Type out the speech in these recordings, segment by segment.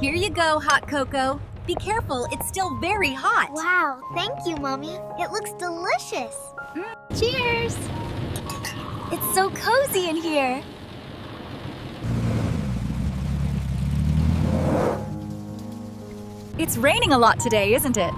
Here you go, hot cocoa. Be careful, it's still very hot. Wow, thank you, Mommy. It looks delicious. Cheers! It's so cozy in here. It's raining a lot today, isn't it?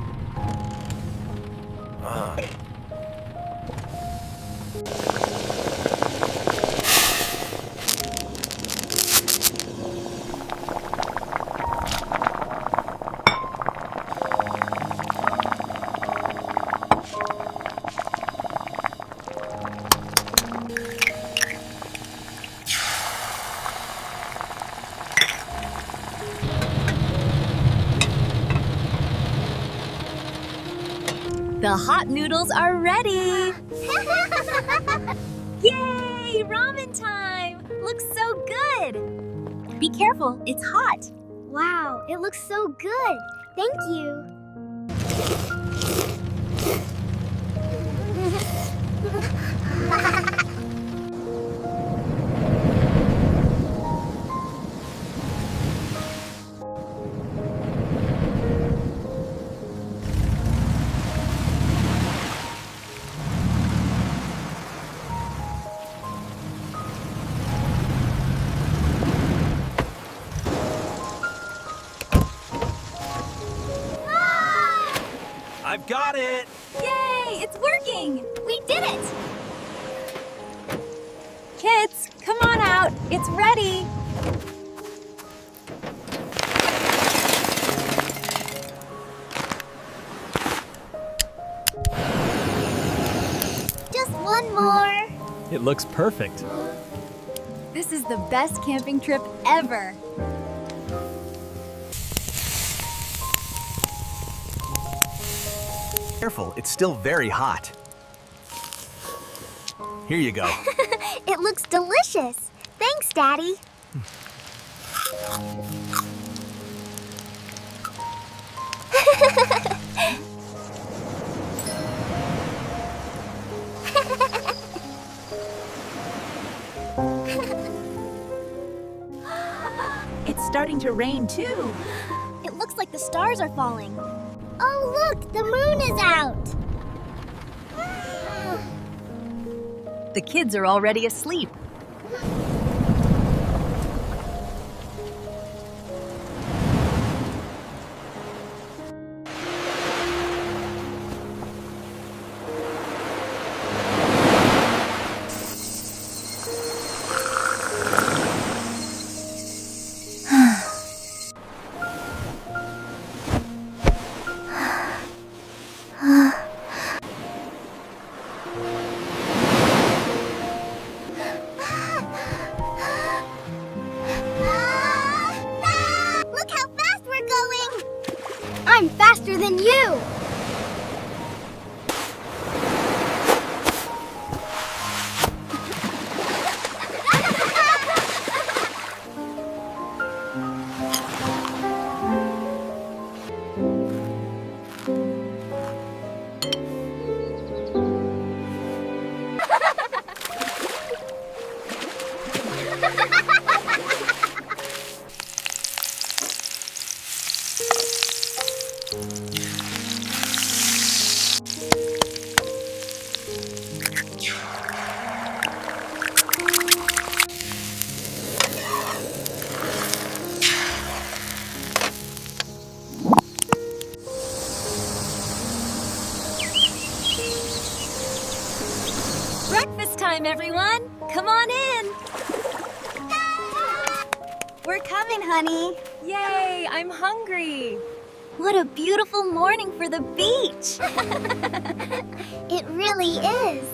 The hot noodles are ready! Yay! Ramen time! Looks so good! Be careful, it's hot. Wow, it looks so good. Thank you. I've got it! Yay! It's working! We did it! Kids, come on out. It's ready. Just one more. It looks perfect. This is the best camping trip ever. Careful, it's still very hot. Here you go. It looks delicious. Thanks, Daddy. It's starting to rain too. It looks like the stars are falling. Oh, look, the moon is out. The kids are already asleep. Look how fast we're going. I'm faster than you. Breakfast time, everyone. Come on in. We're coming, honey. Yay, I'm hungry. What a beautiful morning for the beach. It really is.